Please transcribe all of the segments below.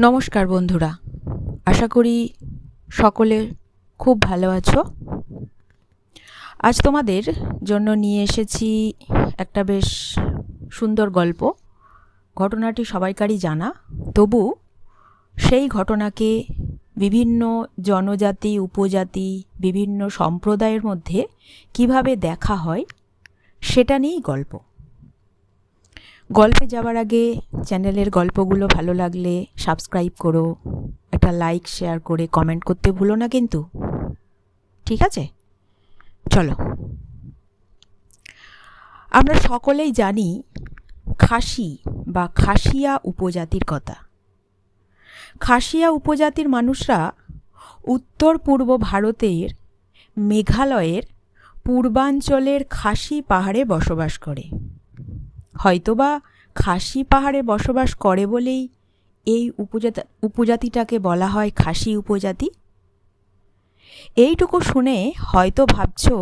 নমস্কার বন্ধুরা, আশা করি সকলে খুব ভালো আছো। আজ তোমাদের জন্য নিয়ে এসেছি একটা বেশ সুন্দর গল্প। ঘটনাটি সবাইকারই জানা, তবু সেই ঘটনাকে বিভিন্ন জনজাতি, উপজাতি, বিভিন্ন সম্প্রদায়ের মধ্যে কিভাবে দেখা হয় সেটা নিয়েই গল্প। গল্পে যাওয়ার আগে চ্যানেলের গল্পগুলো ভালো লাগলে সাবস্ক্রাইব করো, একটা লাইক শেয়ার করে কমেন্ট করতে ভুলো না কিন্তু, ঠিক আছে? চলো। আমরা সকলেই জানি খাসি বা খাসিয়া উপজাতির কথা। খাসিয়া উপজাতির মানুষরা উত্তর পূর্ব ভারতের মেঘালয়ের পূর্বাঞ্চলের খাসি পাহাড়ে বসবাস করে। হয়তোবা খাসি পাহাড়ে বসবাস করে বলেই এই উপজাতিটাকে বলা হয় খাসি উপজাতি। এইটুকু শুনে হয়তো ভাবছো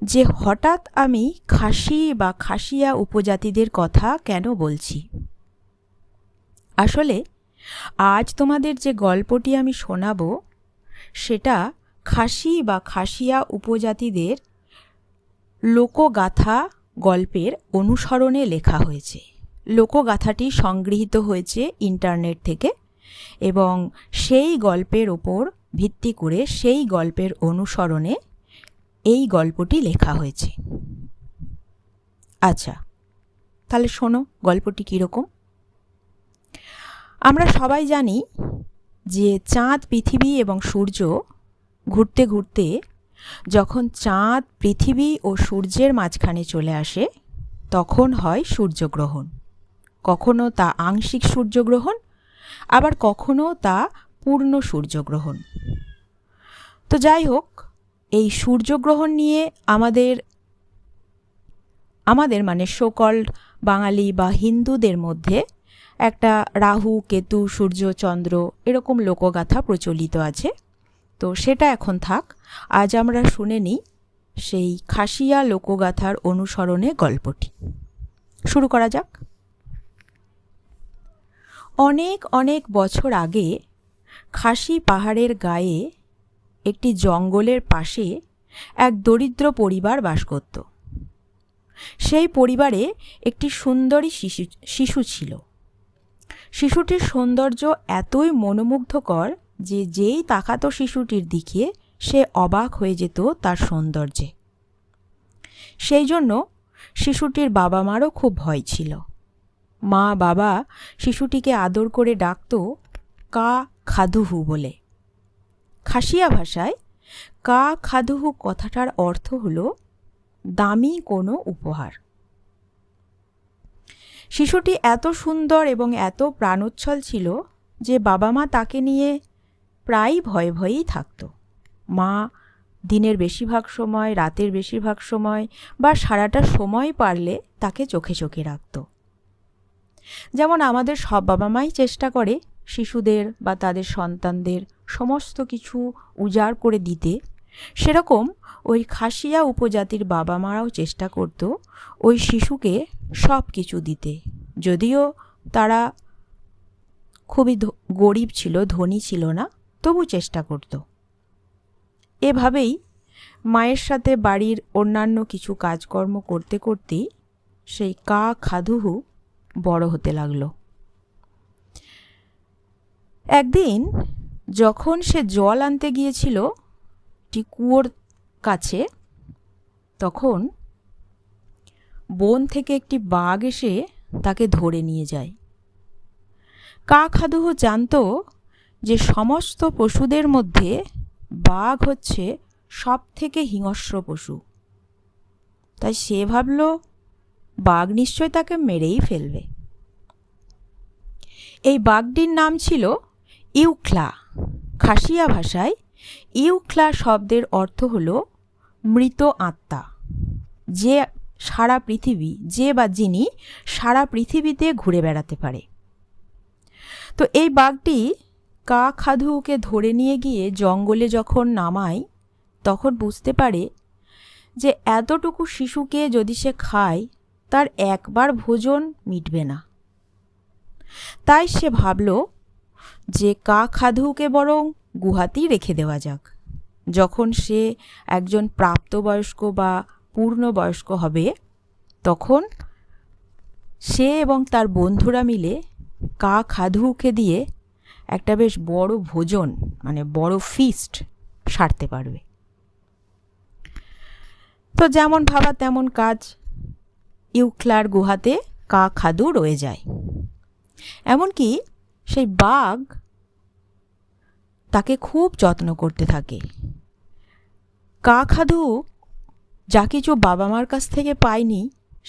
যে হঠাৎ আমি খাসি বা খাসিয়া উপজাতিদের কথা কেন বলছি। আসলে আজ তোমাদের যে গল্পটি আমি শোনাবো সেটা খাসি বা খাসিয়া উপজাতিদের লোকগাথা গল্পের অনুসরণে লেখা হয়েছে। লোকগাথাটি সংগৃহীত হয়েছে ইন্টারনেট থেকে এবং সেই গল্পের ওপর ভিত্তি করে সেই গল্পের অনুসরণে এই গল্পটি লেখা হয়েছে। আচ্ছা, তাহলে শোনো গল্পটি কীরকম। আমরা সবাই জানি যে চাঁদ, পৃথিবী এবং সূর্য ঘুরতে ঘুরতে যখন চাঁদ, পৃথিবী ও সূর্যের মাঝখানে চলে আসে তখন হয় সূর্যগ্রহণ। কখনো তা আংশিক সূর্যগ্রহণ, আবার কখনো তা পূর্ণ সূর্যগ্রহণ। তো যাই হোক, এই সূর্যগ্রহণ নিয়ে আমাদের মানে সকল্ড বাঙালি বা হিন্দুদের মধ্যে একটা রাহু, কেতু, সূর্য, চন্দ্র এরকম লোকগাথা প্রচলিত আছে। তো সেটা এখন থাক, আজ আমরা শুনে নিই সেই খাসিয়া লোকগাথার অনুসরণে গল্পটি। শুরু করা যাক। অনেক অনেক বছর আগে খাসি পাহাড়ের গায়ে একটি জঙ্গলের পাশে এক দরিদ্র পরিবার বাস করত। সেই পরিবারে একটি সুন্দরী শিশু ছিল। শিশুটির সৌন্দর্য এতই মনোমুগ্ধকর যে যেই তাকাতো শিশুটির দিকে সে অবাক হয়ে যেত তার সৌন্দর্যে। সেই জন্য শিশুটির বাবা মারও খুব ভয় ছিল। মা বাবা শিশুটিকে আদর করে ডাকত কা খাদুহু বলে। খাসিয়া ভাষায় কা খাদুহু কথাটার অর্থ হল দামি কোনো উপহার। শিশুটি এত সুন্দর এবং এত প্রাণোচ্ছল ছিল যে বাবা মা তাকে নিয়ে প্রায় ভয়ে ভয়েই থাকত। মা দিনের বেশিরভাগ সময়, রাতের বেশিরভাগ সময় বা সারাটা সময় পারলে তাকে চোখে চোখে রাখত। যেমন আমাদের সব বাবা মাই চেষ্টা করে শিশুদের বা তাদের সন্তানদের সমস্ত কিছু উজাড় করে দিতে, সেরকম ওই খাসিয়া উপজাতির বাবা মারাও চেষ্টা করত ওই শিশুকে সব কিছু দিতে। যদিও তারা খুবই গরিব ছিল, ধনী ছিল না, তবু চেষ্টা করত। এভাবেই মায়ের সাথে বাড়ির অন্যান্য কিছু কাজকর্ম করতে করতেই সেই কা খাদুহু বড় হতে লাগলো। একদিন যখন সে জল আনতে গিয়েছিল একটি কুয়োর কাছে, তখন বন থেকে একটি বাঘ এসে তাকে ধরে নিয়ে যায়। কা খাদুহু জানত যে সমস্ত পশুদের মধ্যে বাঘ হচ্ছে সব থেকে হিংস্র পশু। তাই সে ভাবল বাঘ নিশ্চয় তাকে মেরেই ফেলবে। এই বাঘটির নাম ছিল ইউখ্লা। খাসিয়া ভাষায় ইউখ্লা শব্দের অর্থ হল মৃত আত্মা, যে সারা পৃথিবী, যে বা যিনি সারা পৃথিবীতে ঘুরে বেড়াতে পারে। তো এই বাঘটি কা খাদুহুকে ধরে নিয়ে গিয়ে জঙ্গলে যখন নামায় তখন বুঝতে পারে যে এতটুকু শিশুকে যদি সে খায় তার একবার ভোজন মিটবে না। তাই সে ভাবল যে কাকহাদুকে বরং গুহাতেই রেখে দেওয়া যাক। যখন সে একজন প্রাপ্তবয়স্ক বা পূর্ণবয়স্ক হবে তখন সে এবং তার বন্ধুরা মিলে কাকহাদুকে দিয়ে একটা বেশ বড় ভোজন, মানে বড় ফিস্ট সারতে পারবে। তো যেমন ভাবা তেমন কাজ, ইউক্লার গুহাতে কাকহাদু রয়ে যায়। এমনকি সেই বাঘ তাকে খুব যত্ন করতে থাকে। কাকহাদু যা কিছু বাবা মার কাছ থেকে পায়নি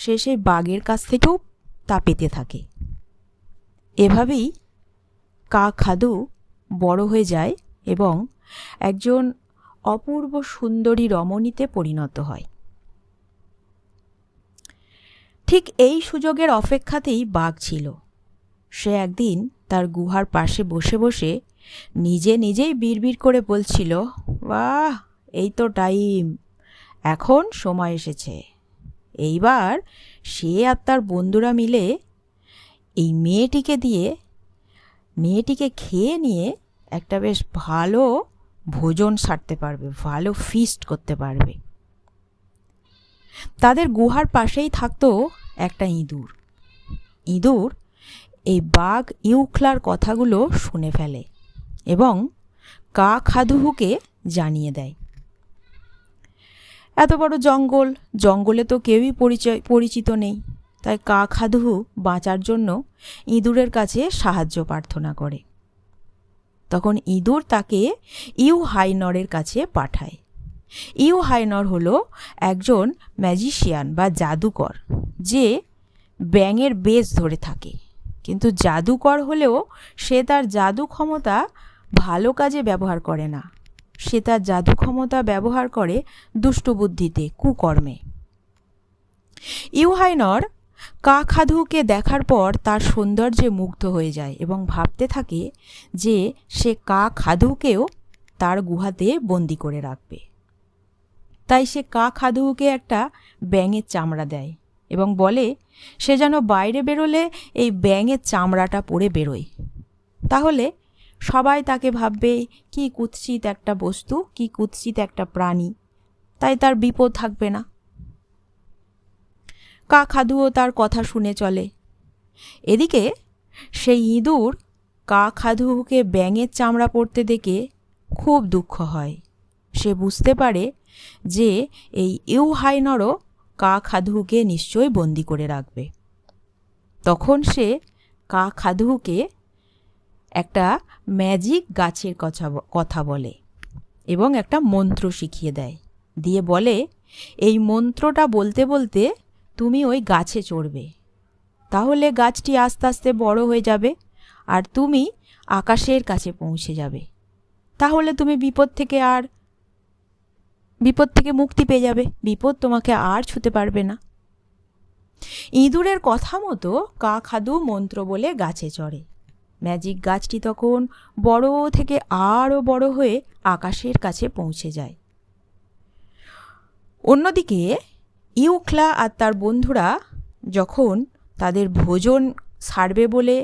সে সেই বাঘের কাছ থেকেও তা পেতে থাকে। এভাবেই কাকহাদু বড় হয়ে যায় এবং একজন অপূর্ব সুন্দরী রমণীতে পরিণত হয়। ঠিক এই সুযোগের অপেক্ষাতেই বাঘ ছিল। সে একদিন তার গুহার পাশে বসে বসে নিজে নিজেই বিড়বিড় করে বলছিল, বাহ, এই তো টাইম, এখন সময় এসেছে। এইবার সে আর তার বন্ধুরা মিলে এই মেয়েটিকে খেয়ে নিয়ে একটা বেশ ভালো ভোজন সারতে পারবে, ভালো ফিস্ট করতে পারবে। তাদের গুহার পাশেই থাকতো একটা ইঁদুর। ইঁদুর এই বাঘ ইউক্লার কথাগুলো শুনে ফেলে এবং কাকহাদুকে জানিয়ে দেয়। এত বড় জঙ্গলে তো কেউই পরিচিত নেই, তাই কাকহাদু বাঁচার জন্য ইঁদুরের কাছে সাহায্য প্রার্থনা করে। তখন ইঁদুর তাকে ইউহাইনরের কাছে পাঠায়। ইউহাইনর হলো একজন ম্যাজিশিয়ান বা জাদুকর, যে ব্যাঙের বেশ ধরে থাকে, কিন্তু জাদুকর হলেও সে তার জাদু ক্ষমতা ভালো কাজে ব্যবহার করে না। সে তার জাদু ক্ষমতা ব্যবহার করে দুষ্টবুদ্ধিতে, কুকর্মে। ইউহাইনর কাকহাদুকে দেখার পর তার সৌন্দর্যে মুগ্ধ হয়ে যায় এবং ভাবতে থাকে যে সে কাকহাদুকেও তার গুহাতে বন্দি করে রাখবে। তাই সে কাকহাদুকে একটা ব্যাঙের চামড়া দেয় এবং বলে সে যেন বাইরে বেরোলে এই ব্যাঙের চামড়াটা পরে বেরোয়, তাহলে সবাই তাকে ভাববে কি কুৎসিত একটা বস্তু, কি কুৎসিত একটা প্রাণী, তাই তার বিপদ থাকবে না। কাকহাদুও তার কথা শুনে চলে। এদিকে সেই ইঁদুর কাকহাদুকে ব্যাঙের চামড়া পরতে দেখে খুব দুঃখ হয়। সে বুঝতে পারে যে এই ইউহাইনরও কাকহাদুকে নিশ্চয়ই বন্দি করে রাখবে। তখন সে কাকহাদুকে একটা ম্যাজিক গাছের কথা বলে এবং একটা মন্ত্র শিখিয়ে দেয়, দিয়ে বলে এই মন্ত্রটা বলতে বলতে তুমি ওই গাছে চড়বে, তাহলে গাছটি আস্তে আস্তে বড় হয়ে যাবে আর তুমি আকাশের কাছে পৌঁছে যাবে। তাহলে তুমি বিপদ থেকে মুক্তি পেয়ে যাবে, বিপদ তোমাকে আর ছুঁতে পারবে না। ইঁদুরের কথা মতো কাকহাদু মন্ত্র বলে গাছে চড়ে। ম্যাজিক গাছটি তখন বড় থেকে আরও বড় হয়ে আকাশের কাছে পৌঁছে যায়। অন্যদিকে ইউক্লা আর তার বন্ধুরা যখন তাদের ভোজন সারবে বলে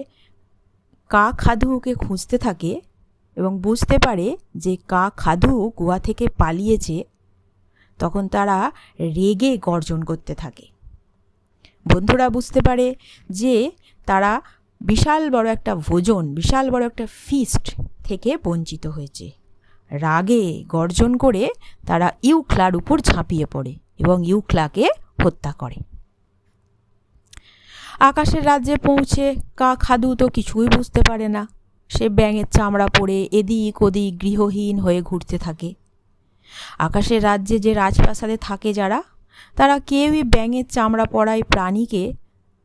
কাকহাদুকে খুঁজতে থাকে এবং বুঝতে পারে যে কাকহাদু গুহা থেকে পালিয়েছে, তখন তারা রেগে গর্জন করতে থাকে। বন্ধুরা বুঝতে পারে যে তারা বিশাল বড় একটা ভোজন, বিশাল বড় একটা ফিস্ট থেকে বঞ্চিত হয়েছে। রাগে গর্জন করে তারা ইউক্লার উপর ঝাঁপিয়ে পড়ে এবং ইউক্লাকে হত্যা করে। আকাশের রাজ্যে পৌঁছে কাকহাদু তো কিছুই বুঝতে পারে না। সে ব্যাঙের চামড়া পরে এদিক ওদিক গৃহহীন হয়ে ঘুরতে থাকে। আকাশের রাজ্যে যে রাজপ্রাসাদে থাকে যারা, তারা কেউই ব্যাঙের চামড়া পরায় প্রাণীকে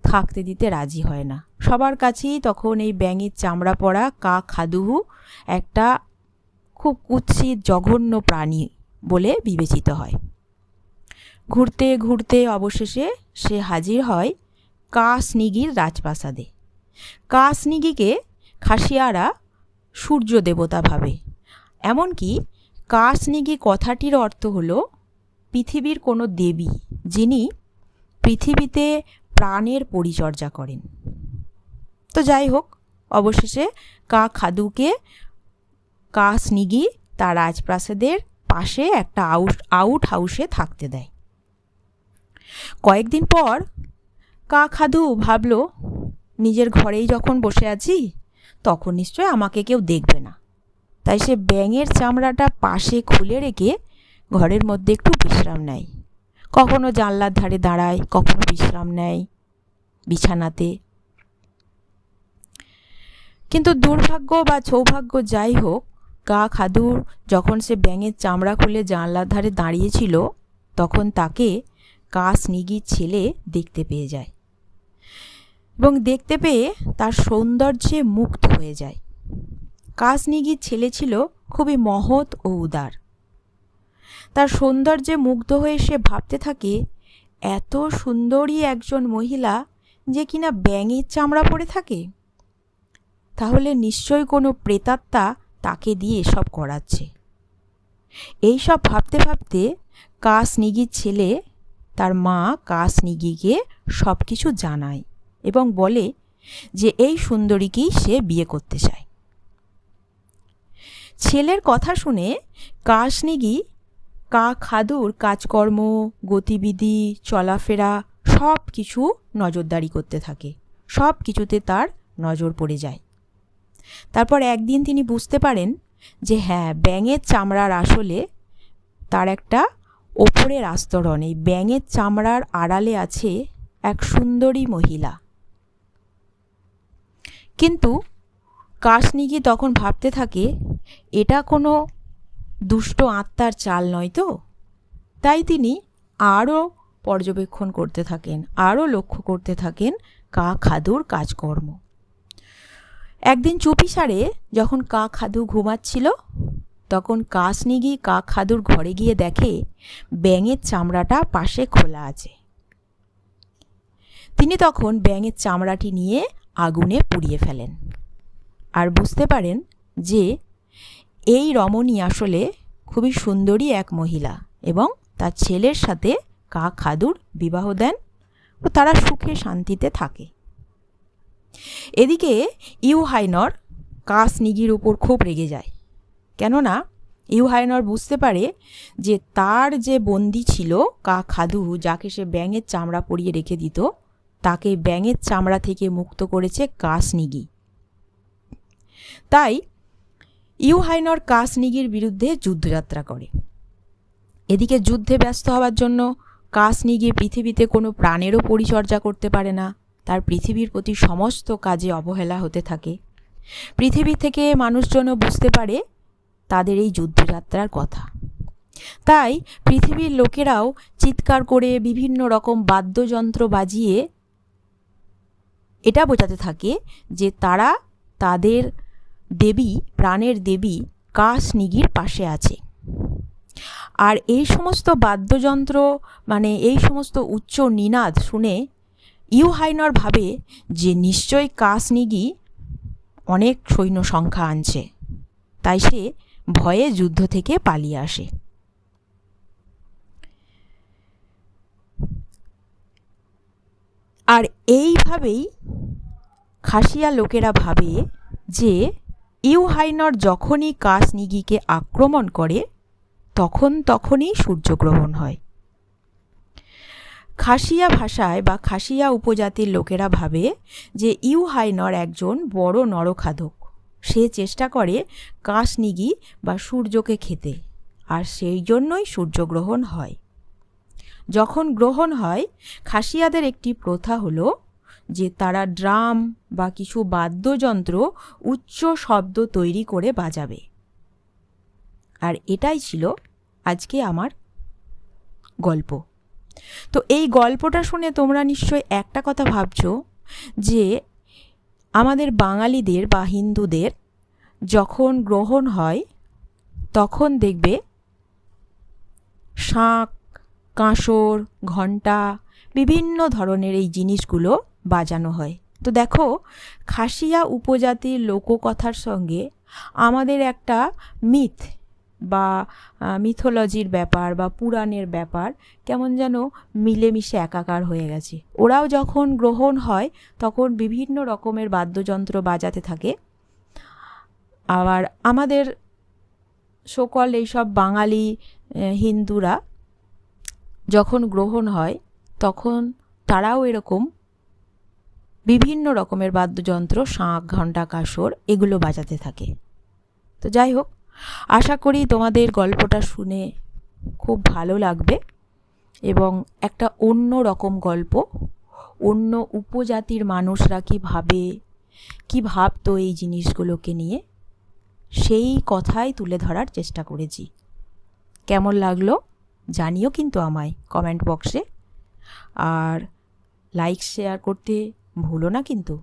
থাকতে দিতে রাজি হয় না। সবার কাছেই তখন এই ব্যাঙের চামড়া পরা কাকহাদু একটা খুব কুৎসিত জঘন্য প্রাণী বলে বিবেচিত হয়। ঘুরতে ঘুরতে অবশেষে সে হাজির হয় কাসনিগির রাজপ্রাসাদে। কাসনিগিকে খাসিয়ারা সূর্য দেবতা ভাবে। এমনকি কাসনিগি কথাটির অর্থ হলো পৃথিবীর কোনো দেবী, যিনি পৃথিবীতে প্রাণের পরিচর্যা করেন। তো যাই হোক, অবশেষে খাদুকে স্নিগি তার রাজপ্রাসাদের পাশে একটা আউট হাউসে থাকতে দেয়। কয়েকদিন পর খাদু ভাবল, নিজের ঘরেই যখন বসে আছি তখন নিশ্চয় আমাকে কেউ দেখবে না। তাই সে ব্যাঙের চামড়াটা পাশে খুলে রেখে ঘরের মধ্যে একটু বিশ্রাম নেয়। কখনো জানলার ধারে দাঁড়ায়, কখনো বিশ্রাম নেয় বিছানাতে। কিন্তু দুর্ভাগ্য বা সৌভাগ্য যাই হোক, খাদুর যখন সে ব্যাঙের চামড়া খুলে জানলার ধারে দাঁড়িয়েছিল, তখন তাকে স্নিগির ছেলে দেখতে পেয়ে যায় এবং দেখতে পেয়ে তার সৌন্দর্যে মুগ্ধ হয়ে যায়। স্নিগির ছেলে ছিল খুবই মহৎ ও উদার। তার সৌন্দর্যে মুগ্ধ হয়ে সে ভাবতে থাকে, এত সুন্দরী একজন মহিলা যে কিনা ব্যাঙের চামড়া পরে থাকে, তাহলে নিশ্চয়ই কোনো প্রেতাত্মা তাকে দিয়ে এসব করাচ্ছে। এইসব ভাবতে ভাবতে স্নিগির ছেলে তার মা স্নিগিকে সব কিছু জানায় এবং বলে যে এই সুন্দরীকেই সে বিয়ে করতে চায়। ছেলের কথা শুনে স্নিগি খাদুর কাজকর্ম, গতিবিধি, চলাফেরা সব কিছু নজরদারি করতে থাকে। সব কিছুতে তার নজর পড়ে যায়। তারপর একদিন তিনি বুঝতে পারেন যে হ্যাঁ, ব্যাঙের চামড়ার আসলে তার একটা ওপরের আস্তরণ, এই ব্যাঙের চামড়ার আড়ালে আছে এক সুন্দরী মহিলা। কিন্তু স্নিগি তখন ভাবতে থাকে, এটা কোনো দুষ্ট আত্মার চাল নয় তো। তাই তিনি আরও পর্যবেক্ষণ করতে থাকেন, আরও লক্ষ্য করতে থাকেন খাদুর কাজকর্ম। একদিন চুপিসারে যখন খাদু ঘুমাচ্ছিল, তখন স্নিগি খাদুর ঘরে গিয়ে দেখে ব্যাঙের চামড়াটা পাশে খোলা আছে। তিনি তখন ব্যাঙের চামড়াটি নিয়ে আগুনে পুড়িয়ে ফেলেন আর বুঝতে পারেন যে এই রমণী আসলে খুবই সুন্দরী এক মহিলা এবং তার ছেলের সাথে খাদুর বিবাহ দেন ও তারা সুখে শান্তিতে থাকে। এদিকে ইউহাইনর স্নিগির উপর খুব রেগে যায়, কেননা ইউহাইনর বুঝতে পারে যে তার যে বন্দি ছিল খাদু, যাকে সে ব্যাঙের চামড়া পরিয়ে রেখে দিত, তাকে ব্যাঙের চামড়া থেকে মুক্ত করেছে স্নিগি। তাই ইউহাইনর স্নিগির বিরুদ্ধে যুদ্ধযাত্রা করে। এদিকে যুদ্ধে ব্যস্ত হওয়ার জন্য স্নিগি পৃথিবীতে কোনো প্রাণেরও পরিচর্যা করতে পারে না। তার পৃথিবীর প্রতি সমস্ত কাজে অবহেলা হতে থাকে। পৃথিবী থেকে মানুষজনও বুঝতে পারে তাদের এই যুদ্ধযাত্রার কথা। তাই পৃথিবীর লোকেরাও চিৎকার করে বিভিন্ন রকম বাদ্যযন্ত্র বাজিয়ে এটা বোঝাতে থাকে যে তারা তাদের দেবী, প্রাণের দেবী স্নিগির পাশে আছে। আর এই সমস্ত বাদ্যযন্ত্র, মানে এই সমস্ত উচ্চ নিনাদ শুনে ইউহাইনর ভাবে যে নিশ্চয়ই স্নিগি অনেক সৈন্য সংখ্যা আনছে। তাই সে ভয়ে যুদ্ধ থেকে পালিয়ে আসে। আর এইভাবেই খাসিয়া লোকেরা ভাবে যে ইউহাইনর যখনই স্নিগিকে আক্রমণ করে তখনই সূর্যগ্রহণ হয়। খাসিয়া ভাষায় বা খাসিয়া উপজাতির লোকেরা ভাবে যে ইউহাইনর একজন বড় নরখাদক। সে চেষ্টা করে স্নিগি বা সূর্যকে খেতে, আর সেই জন্যই সূর্যগ্রহণ হয়। যখন গ্রহণ হয়, খাসিয়াদের একটি প্রথা হলো যে তারা ড্রাম বা কিছু বাদ্যযন্ত্র উচ্চ শব্দ তৈরি করে বাজাবে। আর এটাই ছিল আজকে আমার গল্প। তো এই গল্পটা শুনে তোমরা নিশ্চয়ই একটা কথা ভাবছো যে আমাদের বাঙালিদের বা হিন্দুদের যখন গ্রহণ হয় তখন দেখবে শাঁখ, কাঁসর, ঘণ্টা, বিভিন্ন ধরনের এই জিনিসগুলো বাজানো হয়। তো দেখো, খাসিয়া উপজাতির লোককথার সঙ্গে আমাদের একটা মিথ বা মিথোলজির ব্যাপার বা পুরাণের ব্যাপার কেমন যেন মিলেমিশে একাকার হয়ে গেছে। ওরাও যখন গ্রহণ হয় তখন বিভিন্ন রকমের বাদ্যযন্ত্র বাজাতে থাকে। আবার আমাদের সকল এইসব বাঙালি হিন্দুরা যখন গ্রহণ হয় তখন তারাও এরকম বিভিন্ন রকমের বাদ্যযন্ত্র, শাঁখ, ঘণ্টা, কাসর এগুলো বাজাতে থাকে। তো যাই হোক, আশা করি তোমাদের গল্পটা শুনে খুব ভালো লাগবে এবং একটা অন্য রকম গল্প, অন্য উপজাতির মানুষরা কী ভাবতো এই জিনিসগুলোকে নিয়ে, সেই কথাই তুলে ধরার চেষ্টা করেছি। কেমন লাগলো জানিও কিন্তু আমায় কমেন্ট বক্সে, আর লাইক শেয়ার করতে ভুলো না কিন্তু।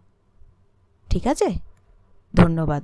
ঠিক আছে? ধন্যবাদ।